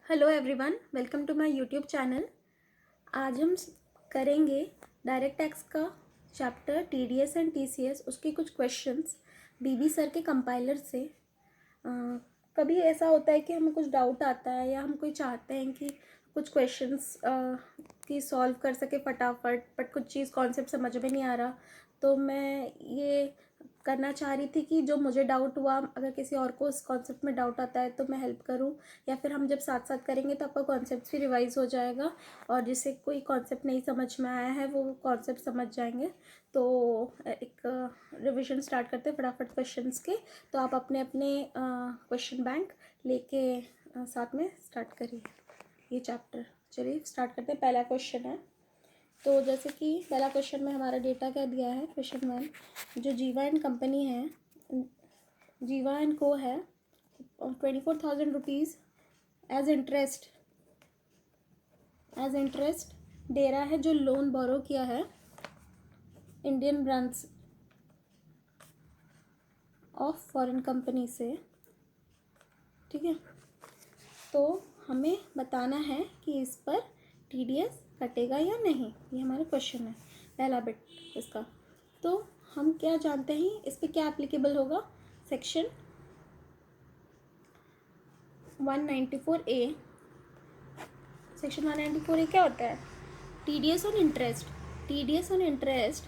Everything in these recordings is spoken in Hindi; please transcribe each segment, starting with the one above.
Hello everyone, welcome to my YouTube channel. आज हम करेंगे डायरेक्ट टैक्स का चैप्टर टीडीएस एंड टीसीएस, उसके कुछ क्वेश्चंस बीबी सर के कंपाइलर से। कभी ऐसा होता है कि हमें कुछ डाउट आता है या हम कोई चाहते हैं कि कुछ क्वेश्चंस की सॉल्व कर सके फटाफट, बट कुछ चीज़ कॉन्सेप्ट समझ में नहीं आ रहा, तो मैं ये करना चाह रही थी कि जो मुझे डाउट हुआ, अगर किसी और को उस कॉन्सेप्ट में डाउट आता है तो मैं हेल्प करूं, या फिर हम जब साथ साथ करेंगे तो आपका कॉन्सेप्ट भी रिवाइज हो जाएगा और जिसे कोई कॉन्सेप्ट नहीं समझ में आया है वो कॉन्सेप्ट समझ जाएंगे। तो एक रिवीजन स्टार्ट करते हैं फटाफट क्वेश्चंस के। तो आप अपने अपने क्वेश्चन बैंक लेके साथ में स्टार्ट करिए ये चैप्टर। चलिए स्टार्ट करते हैं। पहला क्वेश्चन है, तो जैसे कि पहला क्वेश्चन में हमारा डेटा क्या दिया है, क्वेश्चन 1, जो जीवा एंड कंपनी है, जीवा एंड को है, 24,000 रुपीज़ एज इंटरेस्ट दे रहा है, जो लोन बोरो किया है Indian branch of foreign company से। ठीक है, तो हमें बताना है कि इस पर टीडीएस कटेगा या नहीं, ये हमारा क्वेश्चन है, पहला बिट इसका। तो हम क्या जानते हैं इस पर क्या एप्लीकेबल होगा, सेक्शन 194A। सेक्शन 194A क्या होता है, TDS on interest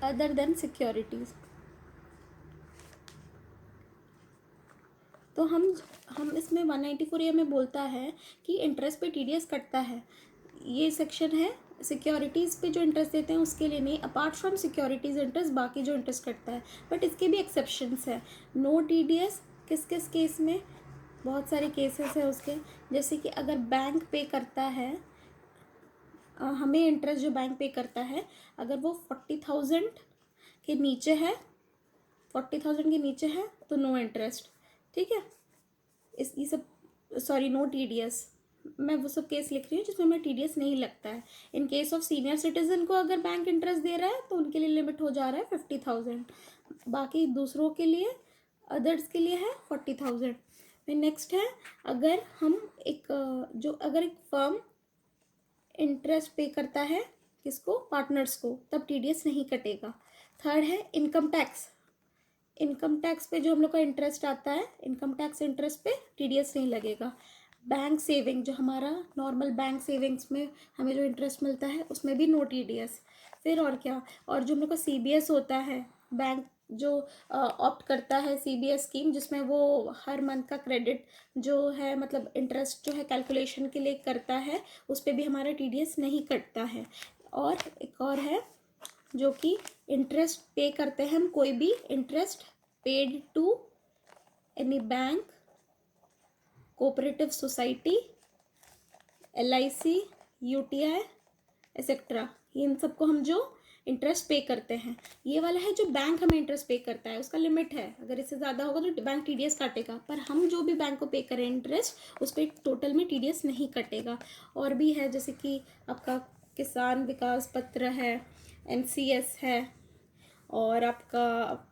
other than securities. तो हम इसमें 194A में बोलता है कि इंटरेस्ट पे टीडीएस कटता है। ये सेक्शन है सिक्योरिटीज़ पे जो इंटरेस्ट देते हैं उसके लिए नहीं, अपार्ट फ्रॉम सिक्योरिटीज़ इंटरेस्ट बाकी जो इंटरेस्ट कटता है, बट इसके भी एक्सेप्शंस है। नो टीडीएस किस किस केस में, बहुत सारे केसेस है उसके, जैसे कि अगर बैंक पे करता है हमें इंटरेस्ट, जो बैंक पे करता है अगर वो 40,000 के नीचे है, 40,000 के नीचे है तो नो इंटरेस्ट। ठीक है, ये सब सॉरी नो टीडीएस, मैं वो सब केस लिख रही हूँ जिसमें हमें टीडीएस नहीं लगता है। In case of senior citizen को अगर बैंक इंटरेस्ट दे रहा है तो उनके लिए लिमिट हो जा रहा है 50,000, बाकी दूसरों के लिए, अदर्स के लिए है 40,000। फिर नेक्स्ट है, अगर हम अगर एक फर्म इंटरेस्ट पे करता है किसको, पार्टनर्स को, तब टीडीएस नहीं कटेगा। थर्ड है इनकम टैक्स पे जो हम लोग का इंटरेस्ट आता है, इनकम टैक्स इंटरेस्ट पे टीडीएस नहीं लगेगा। बैंक सेविंग, जो हमारा नॉर्मल बैंक सेविंग्स में हमें जो इंटरेस्ट मिलता है उसमें भी नो टीडीएस। फिर और क्या, और जो हम लोग का सीबीएस होता है, बैंक जो ऑप्ट करता है सीबीएस स्कीम, जिसमें वो हर मंथ का क्रेडिट जो है, मतलब इंटरेस्ट जो है कैलकुलेशन के लिए करता है, उस पर भी हमारा टीडीएस नहीं कटता है। और एक और है, जो कि इंटरेस्ट पे करते हैं हम, कोई भी interest paid to any bank, cooperative society, LIC, UTI etcetera, इन सबको हम जो इंटरेस्ट पे करते हैं, ये वाला है जो बैंक हमें इंटरेस्ट पे करता है, उसका लिमिट है, अगर इससे ज़्यादा होगा तो बैंक टीडीएस काटेगा, पर हम जो भी बैंक को पे करें इंटरेस्ट, उस पर टोटल में टीडीएस नहीं कटेगा। और भी है, जैसे कि आपका किसान विकास पत्र है, एनसीएस है, और आपका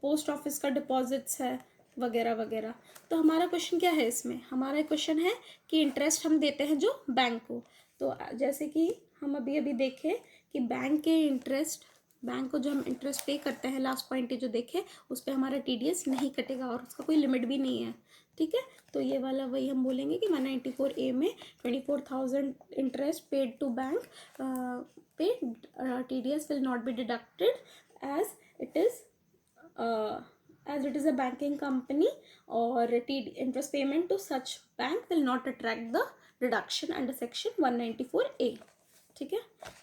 पोस्ट ऑफिस का डिपॉजिट्स है, वगैरह वगैरह। तो हमारा क्वेश्चन क्या है, इसमें हमारा क्वेश्चन है कि इंटरेस्ट हम देते हैं जो बैंक को। तो जैसे कि हम अभी अभी देखें कि बैंक को जो हम इंटरेस्ट पे करते हैं, लास्ट पॉइंट जो देखे उस पर हमारा टीडीएस नहीं कटेगा और उसका कोई लिमिट भी नहीं है। ठीक है, तो ये वाला वही हम बोलेंगे कि 194A में 24,000 इंटरेस्ट पेड टू बैंक पे TDS will not be deducted as it is a banking company, or interest payment to such bank will not attract the deduction under section 194A। ठीक है,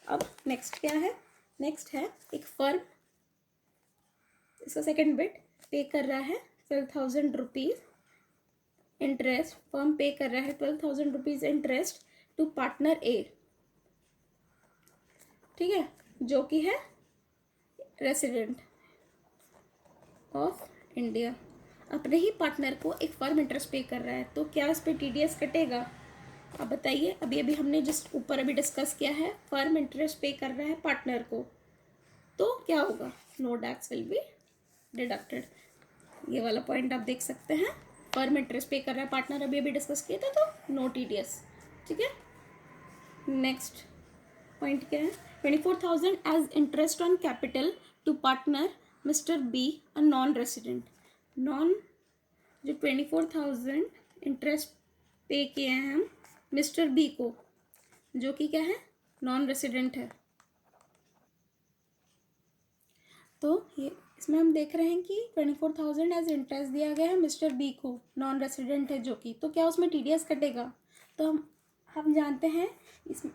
अब नेक्स्ट क्या है, नेक्स्ट है एक फर्म, इसका सेकंड बिट, पे कर रहा है 12,000 रुपीज़ इंटरेस्ट, फर्म पे कर रहा है 12,000 रुपीज़ इंटरेस्ट टू पार्टनर ए। ठीक है, जो कि है रेसिडेंट ऑफ इंडिया, अपने ही पार्टनर को एक फर्म इंटरेस्ट पे कर रहा है, तो क्या उस पर टीडीएस कटेगा, अब बताइए। अभी अभी हमने जिस ऊपर अभी डिस्कस किया है, फर्म इंटरेस्ट पे कर रहा है पार्टनर को, तो क्या होगा, no tax will be deducted. ये वाला पॉइंट आप देख सकते हैं। फर्म इंटरेस्ट पे कर रहा है, पार्टनर अभी अभी डिस्कस किया था, तो नो TDS। ठीक है, नेक्स्ट पॉइंट क्या है, 24,000 as interest on capital to partner mister B a non resident. Non, जो 24,000 इंटरेस्ट पे किए हैं हम मिस्टर बी को, जो कि क्या है, नॉन रेसिडेंट है। तो ये इसमें हम देख रहे हैं कि 24,000 एज इंटरेस्ट दिया गया है मिस्टर बी को, नॉन रेसिडेंट है जो कि, तो क्या उसमें TDS कटेगा? तो हम जानते हैं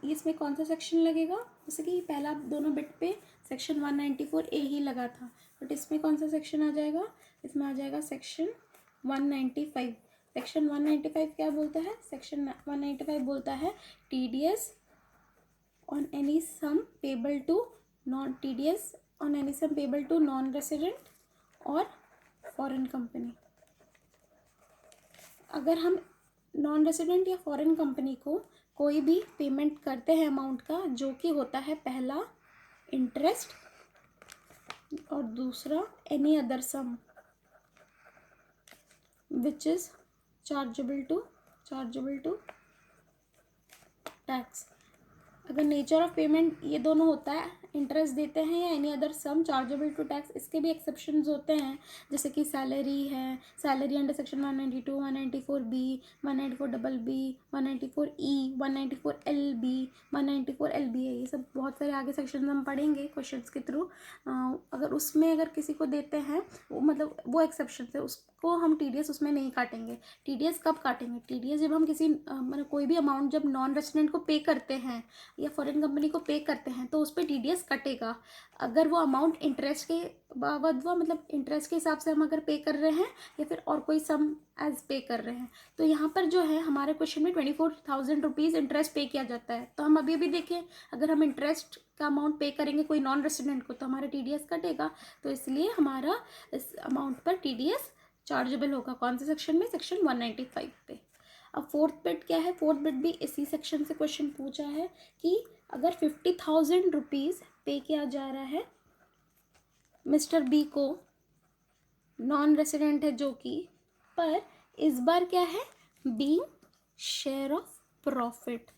इसमें कौन सा सेक्शन लगेगा, जैसे कि पहला दोनों बिट पे सेक्शन 194A ही लगा था, बट इसमें कौन सा सेक्शन आ जाएगा, इसमें आ जाएगा सेक्शन 195। सेक्शन 195 क्या बोलता है, सेक्शन 195 बोलता है TDS on any sum payable to non TDS on any sum payable to non resident और फॉरेन कंपनी। अगर हम नॉन रेसिडेंट या फॉरेन कंपनी को कोई भी पेमेंट करते हैं अमाउंट का, जो कि होता है पहला इंटरेस्ट और दूसरा any other sum which is chargeable to tax. अगर नेचर ऑफ पेमेंट ये दोनों होता है, इंटरेस्ट देते हैं या any other sum chargeable to tax, इसके भी एक्सेप्शंस होते हैं, जैसे कि सैलरी है, salary under section 192, 194B, 194BB, 194E, 194LB, 194LB है, ये सब बहुत सारे आगे सेक्शन हम पढ़ेंगे क्वेश्चंस के थ्रू। अगर उसमें अगर किसी को देते हैं मतलब वो एक्सेप्शन है, उसको हम TDS उसमें नहीं काटेंगे। TDS कब काटेंगे, TDS जब हम किसी मतलब कोई भी अमाउंट जब नॉन रेसिडेंट को पे करते हैं या फॉरेन कंपनी को पे करते हैं, तो उस पर TDS कटेगा। अगर वो अमाउंट इंटरेस्ट के बाबत मतलब इंटरेस्ट के हिसाब से हम अगर पे कर रहे हैं या फिर और कोई सम एज पे कर रहे हैं, तो यहाँ पर जो है हमारे क्वेश्चन में 24,000 रुपीज़ इंटरेस्ट पे किया जाता है। तो हम अभी भी देखें, अगर हम इंटरेस्ट का अमाउंट पे करेंगे कोई नॉन रेसिडेंट को, तो हमारा TDS कटेगा, तो इसलिए हमारा इस अमाउंट पर TDS चार्जेबल होगा। कौन से सेक्शन में, सेक्शन 195 पे। अब फोर्थ बिट क्या है, फोर्थ बिट भी इसी सेक्शन से क्वेश्चन पूछा है कि अगर 50,000 रुपीज़ पे किया जा रहा है मिस्टर बी को, नॉन रेसिडेंट है जो कि, पर इस बार क्या है, being share of profit.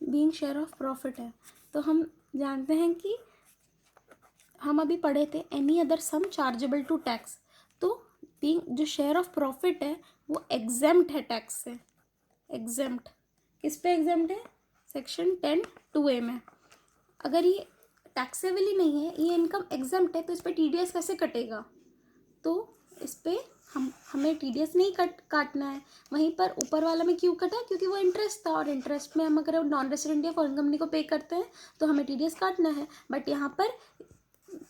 Being share of profit है, तो हम जानते हैं कि हम अभी पढ़े थे any other sum chargeable to tax, तो बीइंग जो शेयर ऑफ प्रॉफिट है वो एग्जेम्प्ट है टैक्स से। एग्जेम्प्ट किस पे एग्जेम्प्ट है, सेक्शन 10(2)A में। अगर ये टैक्सेबल ही नहीं है, ये इनकम एग्जेम्प्ट है, तो इस पर TDS कैसे कटेगा, तो इस पर हमें TDS नहीं काटना है। वहीं पर ऊपर वाला में क्यों कटा, क्योंकि वो इंटरेस्ट था, और इंटरेस्ट में हम अगर नॉन रेसिडेंट या फॉरेन कंपनी को पे करते हैं तो हमें TDS काटना है, बट यहाँ पर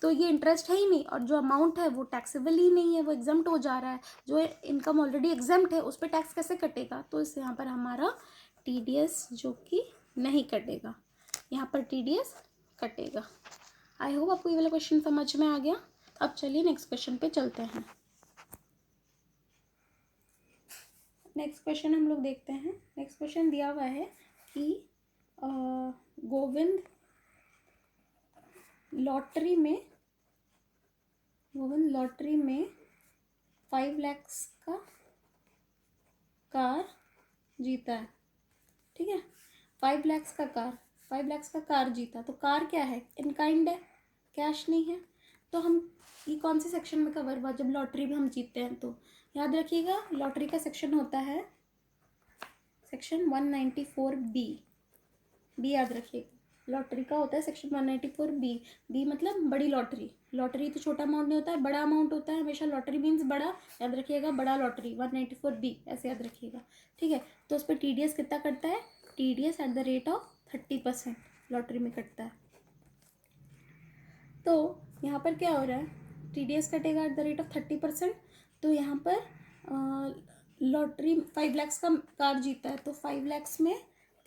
तो ये इंटरेस्ट है ही नहीं, और जो अमाउंट है वो टैक्सेबल ही नहीं है, वो एग्जेम्प्ट हो जा रहा है। जो इनकम ऑलरेडी एग्जेम्प्ट है उस पर टैक्स कैसे कटेगा, तो इस यहाँ पर हमारा TDS जो कि नहीं कटेगा, यहाँ पर TDS कटेगा। आई होप आपको ये वाला क्वेश्चन समझ में आ गया। अब चलिए नेक्स्ट क्वेश्चन पे चलते हैं। नेक्स्ट क्वेश्चन हम लोग देखते हैं। नेक्स्ट क्वेश्चन दिया हुआ है कि गोविंद लॉटरी में 5 लाख का कार जीता है। ठीक है, 5 लाख का कार जीता, तो कार क्या है, इन काइंड है, कैश नहीं है। तो हम ये कौन से सेक्शन में कवर हुआ, जब लॉटरी में हम जीतते हैं, तो याद रखिएगा लॉटरी का सेक्शन होता है सेक्शन 194B। बी याद रखिएगा, लॉटरी का होता है सेक्शन 194B। बी मतलब बड़ी लॉटरी। लॉटरी तो छोटा अमाउंट नहीं होता है, बड़ा अमाउंट होता है हमेशा। लॉटरी मीन्स बड़ा, याद रखिएगा, बड़ा लॉटरी 194B ऐसे याद रखिएगा। ठीक है, तो उस पर TDS कितना कटता है, TDS at the rate of 30% lottery में कटता है। तो यहाँ पर क्या हो रहा है, TDS कटेगा एट द रेट ऑफ 30%। तो यहाँ पर लॉटरी 5 लाख का कार जीता है, तो 5 लाख में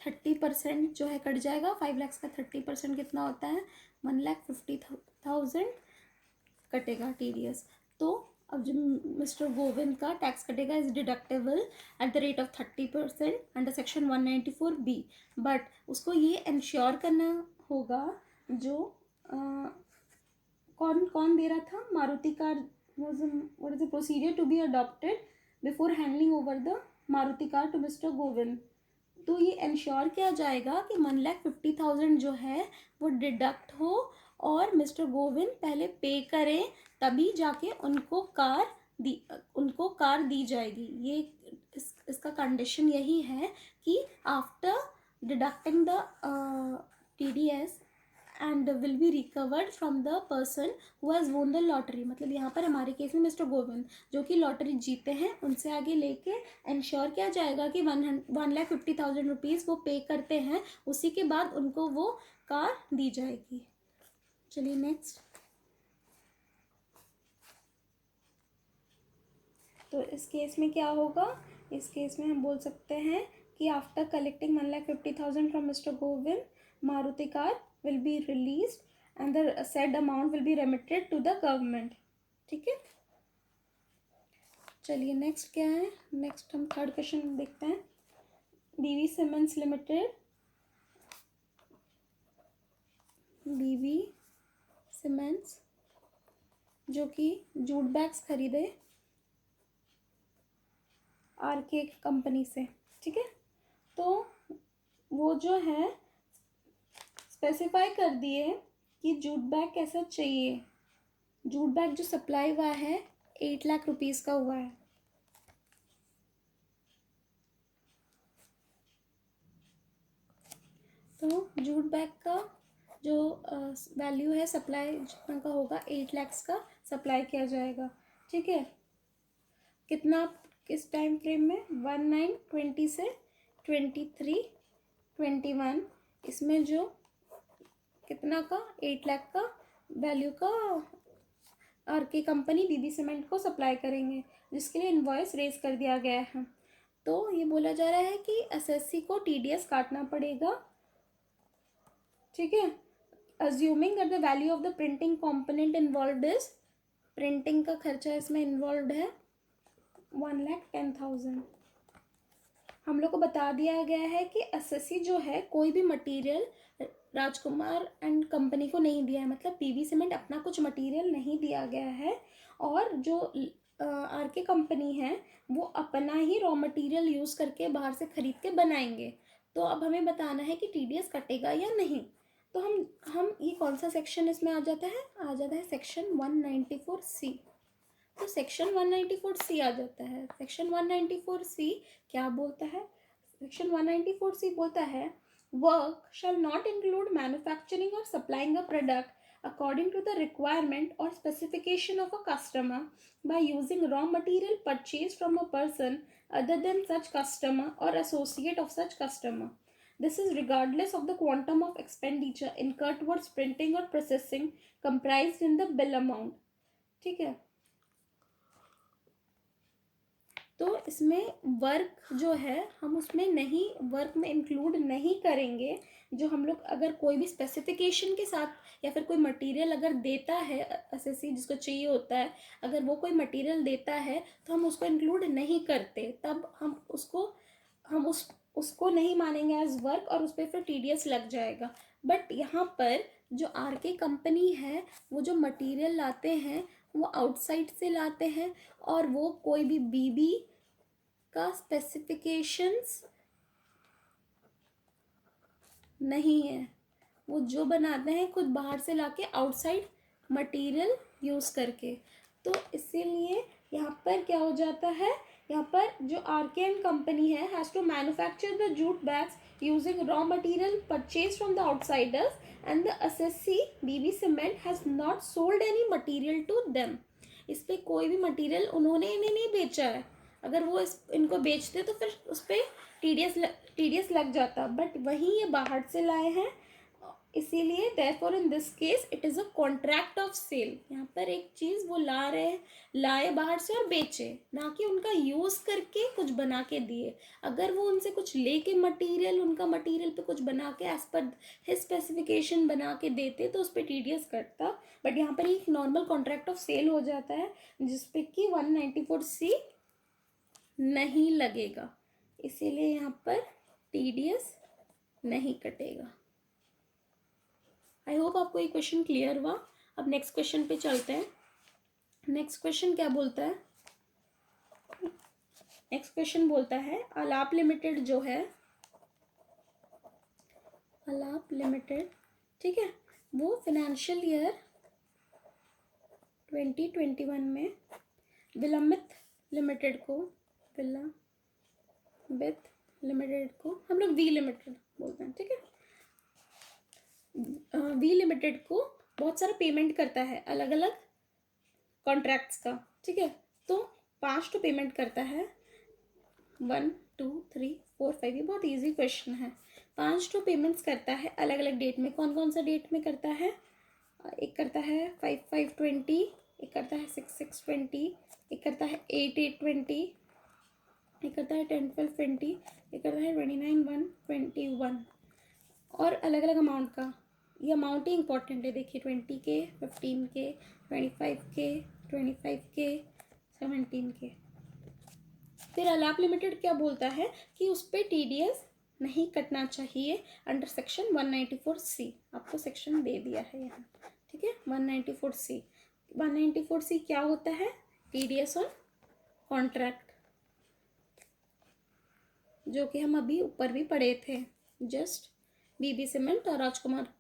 30% जो है कट जाएगा। 5 लाख का 30% कितना होता है, 1,50,000 कटेगा TDS। तो अब जो मिस्टर गोविंद का टैक्स कटेगा is deductible at the rate of 30% under section 194B, but उसको ये इंश्योर करना होगा जो कौन कौन दे रहा था, Maruti car was what is the procedure to be adopted before handing over the Maruti car to mister Govind. तो ये इंश्योर किया जाएगा कि 1,50,000 जो है वो डिडक्ट हो और मिस्टर गोविंद पहले पे करें, तभी जाके उनको कार दी जाएगी। ये इसका कंडीशन यही है कि after deducting the TDS and will be recovered from the person who has won the lottery. मतलब यहाँ पर हमारे केस में मिस्टर गोविंद जो कि लॉटरी जीते हैं, उनसे आगे लेके इंश्योर किया जाएगा कि 1,50,000 रुपीज़ वो पे करते हैं, उसी के बाद उनको वो कार दी जाएगी। चलिए नेक्स्ट। तो इस केस में क्या होगा, इस केस में हम बोल सकते हैं कि after collecting 1,50,000 from mister Govind, Maruti car will be released and the said amount will be remitted to the government। ठीक है, चलिए नेक्स्ट क्या है। नेक्स्ट हम थर्ड क्वेश्चन देखते हैं। बीवी सीमेंट्स लिमिटेड, बीवी सीमेंट्स जो कि जूट बैग्स खरीदे RK कंपनी से, ठीक है। तो वो जो है स्पेसिफाई कर दिए कि जूट बैग कैसा चाहिए। जूट बैग जो सप्लाई हुआ है 8 लाख रुपीज़ का हुआ है। तो जूट बैग का जो वैल्यू है सप्लाई जितना का होगा 8 लाख का सप्लाई किया जाएगा, ठीक है। कितना, किस टाइम फ्रेम में, 1920 से 23-21, इसमें जो कितना का 8 लाख का वैल्यू का RK कंपनी बीबी सीमेंट को सप्लाई करेंगे, जिसके लिए इनवॉइस रेज कर दिया गया है। तो ये बोला जा रहा है कि SSC को TDS काटना पड़ेगा, ठीक है। Assuming that the value of the printing component involve is, printing का खर्चा इसमें इन्वॉल्व है 1,10,000। हम लोग को बता दिया गया है कि SSC जो है कोई भी मटेरियल राजकुमार एंड कंपनी को नहीं दिया है, मतलब बीबी सीमेंट अपना कुछ मटेरियल नहीं दिया गया है, और जो RK कंपनी है वो अपना ही रॉ मटेरियल यूज़ करके बाहर से खरीद के बनाएंगे। तो अब हमें बताना है कि TDS कटेगा या नहीं। तो हम ये कौन सा सेक्शन इसमें आ जाता है सेक्शन 194C। तो सेक्शन 194C आ जाता है। सेक्शन 194C क्या बोलता है, सेक्शन 194C बोलता है work shall not include manufacturing और supplying a product according to the requirement or specification of a customer by using raw material purchased from a person other than such customer or associate of such customer. This is regardless of the quantum of expenditure incurred towards printing or processing comprised in the bill amount, ठीक है। तो इसमें वर्क जो है हम उसमें नहीं, वर्क में इंक्लूड नहीं करेंगे। जो हम लोग अगर कोई भी स्पेसिफिकेशन के साथ या फिर कोई मटेरियल अगर देता है SSC जिसको चाहिए होता है, अगर वो कोई मटेरियल देता है तो हम उसको इंक्लूड नहीं करते, तब हम उसको नहीं मानेंगे एज वर्क और उस पर फिर TDS लग जाएगा। बट यहाँ पर जो RK कंपनी है वो जो मटेरियल लाते हैं वो आउटसाइड से लाते हैं, और वो कोई भी बीबी का स्पेसिफिकेशंस नहीं है, वो जो बनाते हैं खुद बाहर से लाके आउटसाइड मटेरियल यूज़ करके। तो इसीलिए यहाँ पर क्या हो जाता है, यहाँ पर जो RK कंपनी है has to manufacture the jute bags using raw material purchase from the outsiders and the SSC BB cement has not sold any material to them. इस पर कोई भी मटेरियल उन्होंने इन्हें नहीं बेचा है। अगर वो इनको बेचते तो फिर उस पर TDS लग जाता, बट वहीं ये बाहर से लाए हैं, इसीलिए therefore in this case it is a contract of sale। यहाँ पर एक चीज़ वो लाए बाहर से और बेचे, ना कि उनका यूज़ करके कुछ बना के दिए। अगर वो उनसे कुछ लेके मटेरियल, उनका मटेरियल पे कुछ बना के एज पर हिज स्पेसिफिकेशन बना के देते तो उस पर TDS कटता, बट यहाँ पर एक नॉर्मल कॉन्ट्रैक्ट ऑफ सेल हो जाता है जिसपे कि 194C नहीं लगेगा, इसीलिए यहाँ पर TDS नहीं कटेगा। आई होप आपको ये क्वेश्चन क्लियर हुआ। अब नेक्स्ट क्वेश्चन पे चलते हैं। नेक्स्ट क्वेश्चन क्या बोलता है? नेक्स्ट क्वेश्चन बोलता है अलाप लिमिटेड जो है, अलाप लिमिटेड, ठीक है, वो फाइनेंशियल ईयर 2021 में विलंबित लिमिटेड को हम लोग वी लिमिटेड बोलते हैं, ठीक है, वी लिमिटेड को बहुत सारा पेमेंट करता है अलग अलग कॉन्ट्रैक्ट्स का, ठीक है। तो 5 तो पेमेंट करता है, 1 2 3 4 5, ये बहुत इजी क्वेश्चन है। 5 तो पेमेंट्स करता है अलग अलग डेट में। कौन कौन सा डेट में करता है? एक करता है 5/5/20, एक करता है 6/6/20, एक करता है 8/8/20, एक करता है 10/12/20, एक करता है 29/1/21, और अलग अलग अमाउंट का। ये अमाउंट ही इंपॉर्टेंट है, देखिए 20K, 15K, 25K, 25K, 17K। फिर अलाप लिमिटेड क्या बोलता है कि उस पर TDS नहीं कटना चाहिए अंडर सेक्शन 194C। आपको सेक्शन दे दिया है यहाँ, ठीक है, 194C। 194C क्या होता है? TDS ऑन कॉन्ट्रैक्ट, जो कि हम अभी ऊपर भी पढ़े थे, जस्ट BB सीमेंट और राजकुमार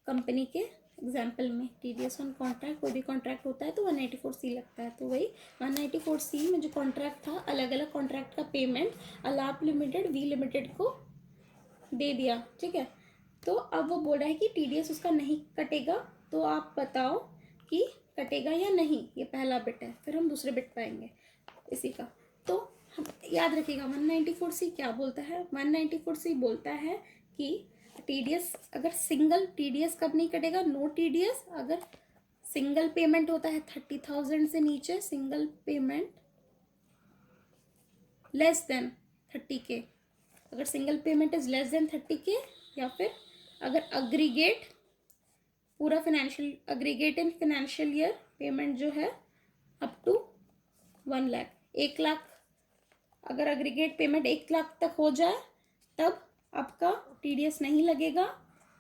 कंपनी के एग्जाम्पल में। TDS ऑन कॉन्ट्रैक्ट, कोई भी कॉन्ट्रैक्ट होता है तो 194C लगता है। तो वही 194C में जो कॉन्ट्रैक्ट था, अलग अलग कॉन्ट्रैक्ट का payment alap limited we limited को दे दिया, ठीक है। तो अब वो बोल रहा है कि TDS उसका नहीं कटेगा, तो आप बताओ कि कटेगा या नहीं। ये पहला बिट है, फिर हम दूसरे बिट पाएंगे इसी का। तो हम याद रखिएगा 194C क्या बोलता है? 194C बोलता है कि TDS अगर सिंगल, TDS कब नहीं कटेगा? नो TDS अगर सिंगल पेमेंट होता है 30,000 से नीचे, single payment less than 30K, अगर single payment is less than 30K, या फिर अगर अग्रीगेट पूरा financial, aggregate in financial year payment जो है अप टू 1 लाख, 1 लाख, अगर अग्रीगेट पेमेंट 1 लाख तक हो जाए तब आपका TDS नहीं लगेगा,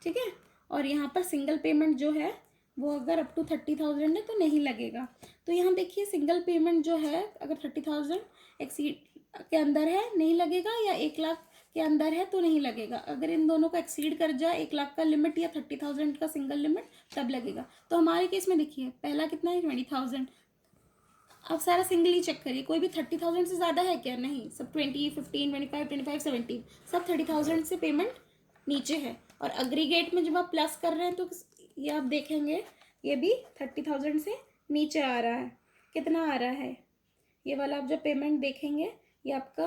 ठीक है। और यहाँ पर सिंगल पेमेंट जो है वो अगर अप टू 30,000 है तो नहीं लगेगा। तो यहाँ देखिए सिंगल पेमेंट जो है अगर 30,000 एक्सीड के अंदर है नहीं लगेगा, या 1 लाख के अंदर है तो नहीं लगेगा। अगर इन दोनों को एक्सीड कर जाए 1 लाख का लिमिट या 30,000 का सिंगल लिमिट, तब लगेगा। तो हमारे केस में देखिए पहला कितना है? 20,000। अब सारा सिंगल ही चेक करिए, कोई भी 30,000 से ज़्यादा है क्या? नहीं, सब 20, 15, 25, 25, 17, सब 30,000 से पेमेंट नीचे है। और अग्रीगेट में जब आप प्लस कर रहे हैं तो ये आप देखेंगे ये भी 30,000 से नीचे आ रहा है। कितना आ रहा है? ये वाला आप जब पेमेंट देखेंगे ये आपका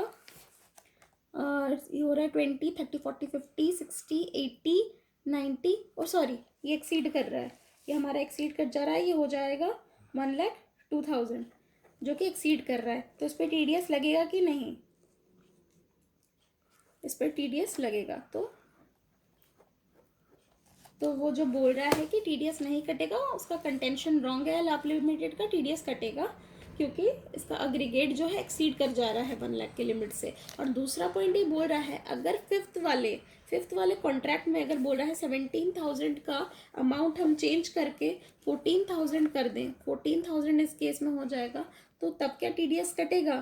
ये हो रहा है 20, 30, 40, 50, 60, 80, 90, और सॉरी ये एक्सीड कर रहा है, ये हमारा एक्सीड कर जा रहा है, ये हो जाएगा 1,02,000 जो कि एक्सीड कर रहा है। तो इस पर TDS लगेगा कि नहीं? इस पर TDS लगेगा। तो वो जो बोल रहा है कि TDS नहीं कटेगा उसका कंटेंशन रॉन्ग है। अलाप लिमिटेड का TDS कटेगा क्योंकि इसका अग्रीगेट जो है एक्सीड कर जा रहा है 1 लाख के लिमिट से। और दूसरा पॉइंट ये बोल रहा है अगर फिफ्थ वाले कॉन्ट्रैक्ट में अगर बोल रहा है 17,000 का अमाउंट हम चेंज करके 14,000 कर दें, 14,000 इस केस में हो जाएगा, तो तब क्या TDS कटेगा?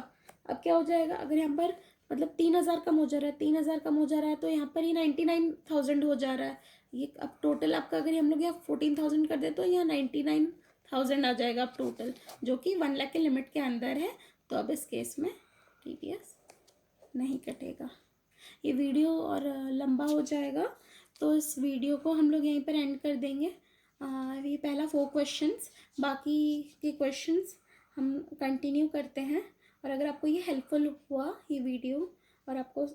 अब क्या हो जाएगा? अगर यहाँ पर मतलब 3,000 कम हो जा रहा है, 3,000 कम हो जा रहा है, तो यहाँ पर ही 99,000 हो जा रहा है। ये अब टोटल आपका अगर हम लोग यहाँ 14,000 कर दे तो यहाँ 99,000 आ जाएगा अब टोटल, जो कि 1 लाख के लिमिट के अंदर है। तो अब इस केस में TDS नहीं कटेगा। ये वीडियो और लंबा हो जाएगा, तो इस वीडियो को हम लोग यहीं पर एंड कर देंगे। ये पहला 4 क्वेश्चंस, बाकी के क्वेश्चंस हम कंटिन्यू करते हैं। और अगर आपको ये हेल्पफुल हुआ ये वीडियो और आपको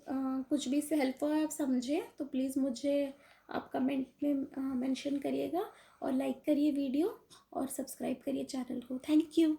कुछ भी इससे हेल्प हुआ आप समझे, तो प्लीज़ मुझे आप कमेंट में मेंशन करिएगा और लाइक करिए वीडियो और सब्सक्राइब करिए चैनल को। Thank you.